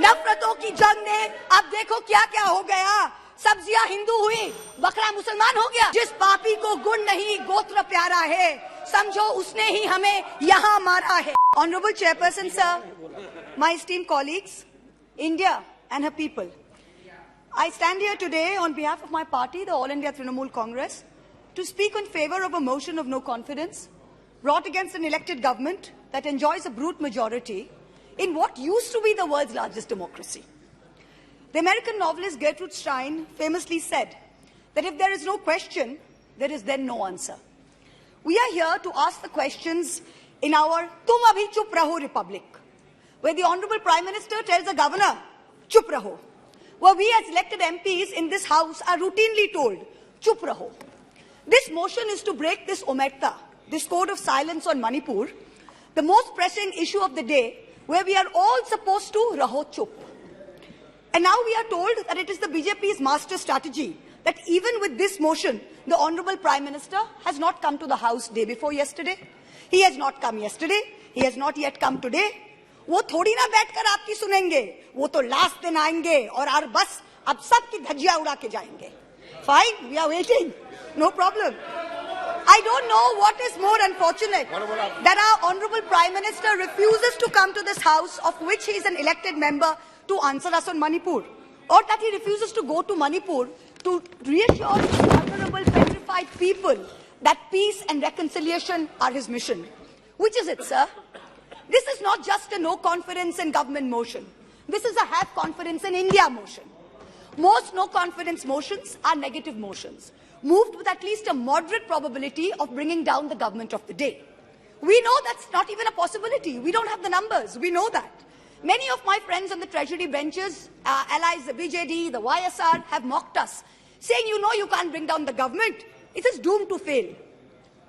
नफरतों की जंग ने अब देखो क्या क्या हो गया। सब्जियां हिंदू हुई, बकरा मुसलमान हो गया। जिस पापी को गुण नहीं गोत्र प्यारा है, समझो उसने ही हमें यहाँ मारा है। Honorable Chairperson sir, my esteemed colleagues, India and her people, I stand here today on behalf of my party, the All India Trinamool Congress, to speak in favor of a motion of no confidence brought against an elected government that enjoys a brute majority in what used to be the world's largest democracy. The American novelist Gertrude Stein famously said that if there is no question, there is then no answer. We are here to ask the questions in our Tum Abhi Chup Raho Republic, where the Honorable Prime Minister tells the Governor, Chup Raho, where we as elected MPs in this House are routinely told, Chup Raho. This motion is to break this omerta, this code of silence on Manipur, the most pressing issue of the day, where we are all supposed to Raho Chup. And now we are told that it is the BJP's master strategy that even with this motion, the Honorable Prime Minister has not come to the House day before yesterday. He has not come yesterday. He has not yet come today. वो थोड़ी ना बैठकर आपकी सुनेंगे, वो तो last दिन आएंगे और बस अब सबकी धज्जियां उड़ा के जाएंगे. Fine, we are waiting. No problem. I don't know what is more unfortunate, that our Honorable Prime Minister refuses to come to this House, of which he is an elected member, to answer us on Manipur, or that he refuses to go to Manipur to reassure the vulnerable, petrified people that peace and reconciliation are his mission. Which is it, sir? This is not just a no confidence in government motion. This is a have confidence in India motion. Most no confidence motions are negative motions, moved with at least a moderate probability of bringing down the government of the day. We know that's not even a possibility. We don't have the numbers. We know that. Many of my friends on the Treasury benches, allies, the BJD, the YSR, have mocked us, saying, you know, you can't bring down the government. It is doomed to fail.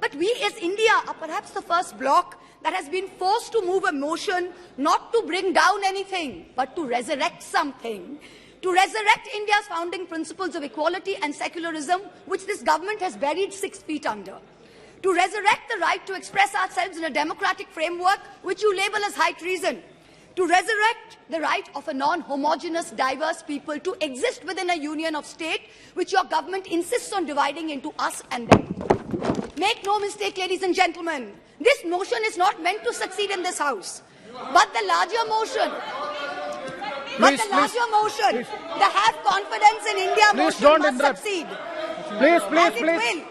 But we as India are perhaps the first bloc that has been forced to move a motion not to bring down anything, but to resurrect something. To resurrect India's founding principles of equality and secularism, which this government has buried 6 feet under. To resurrect the right to express ourselves in a democratic framework, which you label as high treason. To resurrect the right of a non-homogeneous, diverse people to exist within a union of state, which your government insists on dividing into us and them. Make no mistake, ladies and gentlemen, this motion is not meant to succeed in this House. But the larger motion, the have confidence in India motion must succeed. Please. Will.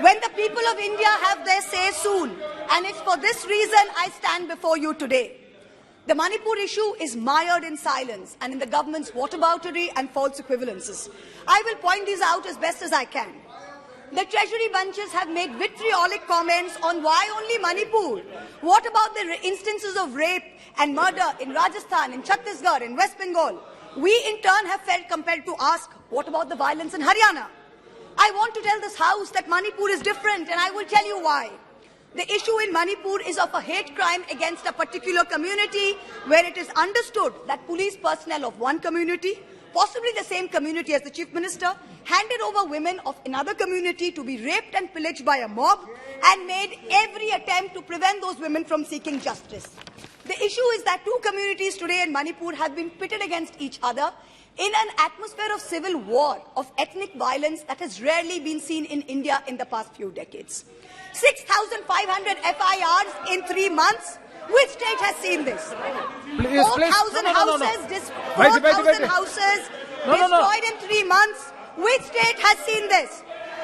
When the people of India have their say soon. And it's for this reason I stand before you today. The Manipur issue is mired in silence and in the government's whataboutery and false equivalences. I will point these out as best as I can. The Treasury bunches have made vitriolic comments on why only Manipur. What about the instances of rape and murder in Rajasthan, in Chhattisgarh, in West Bengal? We in turn have felt compelled to ask, what about the violence in Haryana? I want to tell this House that Manipur is different, and I will tell you why. The issue in Manipur is of a hate crime against a particular community, where it is understood that police personnel of one community, possibly the same community as the Chief Minister, handed over women of another community to be raped and pillaged by a mob and made every attempt to prevent those women from seeking justice. The issue is that two communities today in Manipur have been pitted against each other in an atmosphere of civil war, of ethnic violence that has rarely been seen in India in the past few decades. 6,500 FIRs in 3 months. Which state has seen this? 4,000 houses destroyed in 3 months. Which state has seen this?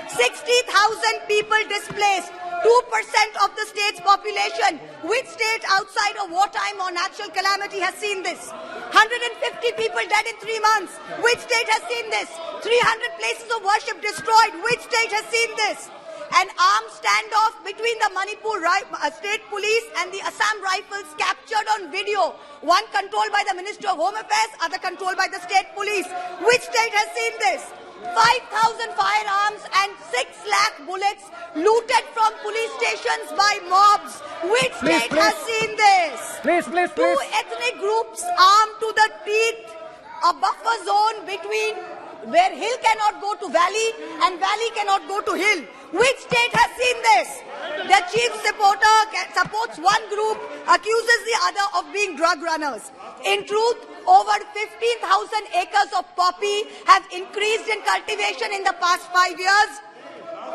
60,000 people displaced. 2% of the state's population. Which state outside of wartime or natural calamity has seen this? 150 people dead in 3 months. Which state has seen this? 300 places of worship destroyed. Which state has seen this? An armed standoff between the Manipur State Police and the Assam Rifles captured on video. One controlled by the Minister of Home Affairs, other controlled by the State Police. Which state has seen this? 5,000 firearms and 6 lakh bullets looted from police stations by mobs. Which state has seen this? Two ethnic groups armed to the teeth, a buffer zone between where hill cannot go to valley and valley cannot go to hill. Which state has seen this? The chief supporter supports one group, accuses the other of being drug runners. In truth, Over 15,000 acres of poppy have increased in cultivation in the past 5 years.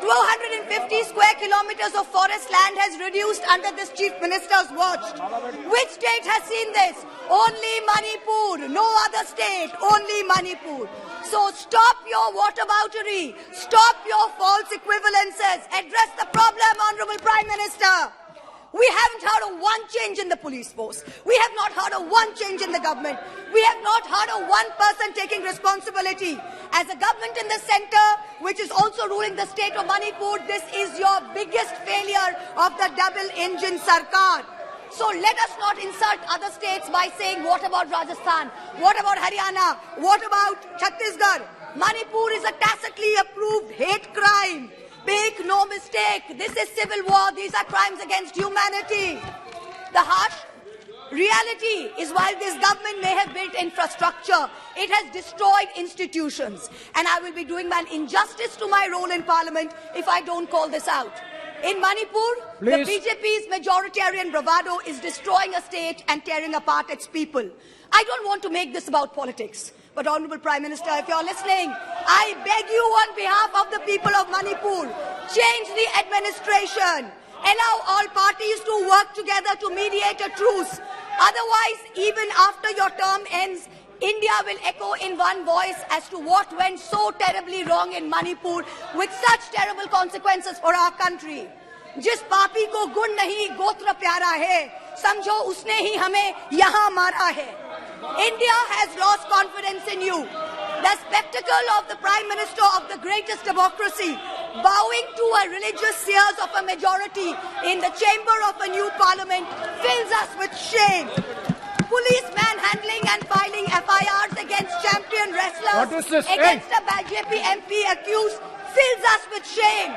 250 square kilometers of forest land has reduced under this chief minister's watch. Which state has seen this? Only Manipur. No other state. Only Manipur. So stop your whataboutery. Stop your false equivalences. Address the problem, Honorable Prime Minister. We haven't heard of one change in the police force. We have not heard of one change in the government. We have not heard of one person taking responsibility. As a government in the center, which is also ruling the state of Manipur, this is your biggest failure of the double-engine Sarkar. So let us not insult other states by saying, what about Rajasthan? What about Haryana? What about Chhattisgarh? Manipur is a tacitly approved hate crime. Make no mistake, this is civil war. These are crimes against humanity. The harsh reality is while this government may have built infrastructure, it has destroyed institutions. And I will be doing an injustice to my role in parliament if I don't call this out. In Manipur, Please. the BJP's majoritarian bravado is destroying a state and tearing apart its people. I don't want to make this about politics. But Honorable Prime Minister, if you're listening, I beg you on behalf of the people of Manipur, change the administration. Allow all parties to work together to mediate a truce. Otherwise, even after your term ends, India will echo in one voice as to what went so terribly wrong in Manipur with such terrible consequences for our country. जिस पापी को गुण नहीं गोत्र प्यारा है, समझो उसने ही हमें यहाँ मारा है. India has lost confidence in you. The spectacle of the Prime Minister of the greatest democracy bowing to a religious seers of a majority in the chamber of a new parliament fills us with shame. Police manhandling and filing FIRs against champion wrestlers What is this? against a BJP MP accused fills us with shame.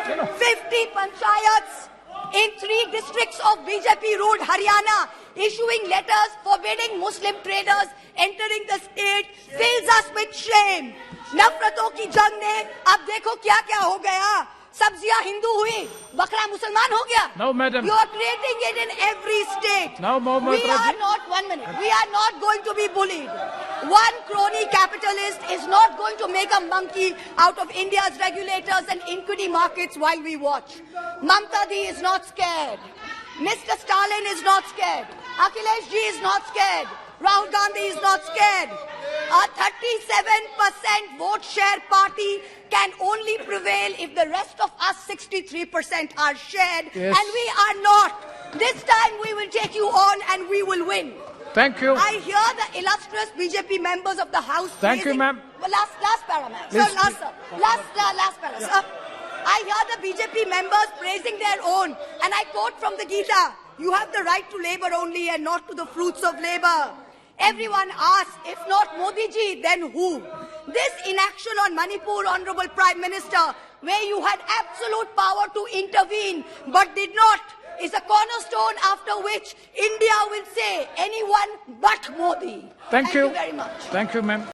50 panchayats in 3 districts of BJP-ruled Haryana issuing letters forbidding Muslim traders entering the state fills us with shame. नफरतों की जंग ने अब देखो क्या क्या हो गया. सब्जियां हिंदू हुई, बकरा मुसलमान हो गया. No, madam. You are creating it in every state. Now, Mahua Moitra We are not, 1 minute, we are not going to be bullied. One crony capitalist is not going to make a monkey out of India's regulators and equity markets while we watch. Mamta Di is not scared. Mr. Stalin is not scared. Akhilesh Ji is not scared. Rahul Gandhi is not scared. A 37% vote share party can only prevail if the rest of us 63% are shared, Yes. and we are not. This time we will take you on and we will win. Thank you. I hear the illustrious BJP members of the House Thank you, praising- ma'am. Well, last para, ma'am. Please, Sir, last, sir. Last para, sir. I hear the BJP members praising their own, and I quote from the Gita, you have the right to labor only and not to the fruits of labor. Everyone asks, if not Modi ji, then who? This inaction on Manipur, Honorable Prime Minister, where you had absolute power to intervene but did not, is a cornerstone after which India will say anyone but Modi. Thank you very much. Thank you, ma'am.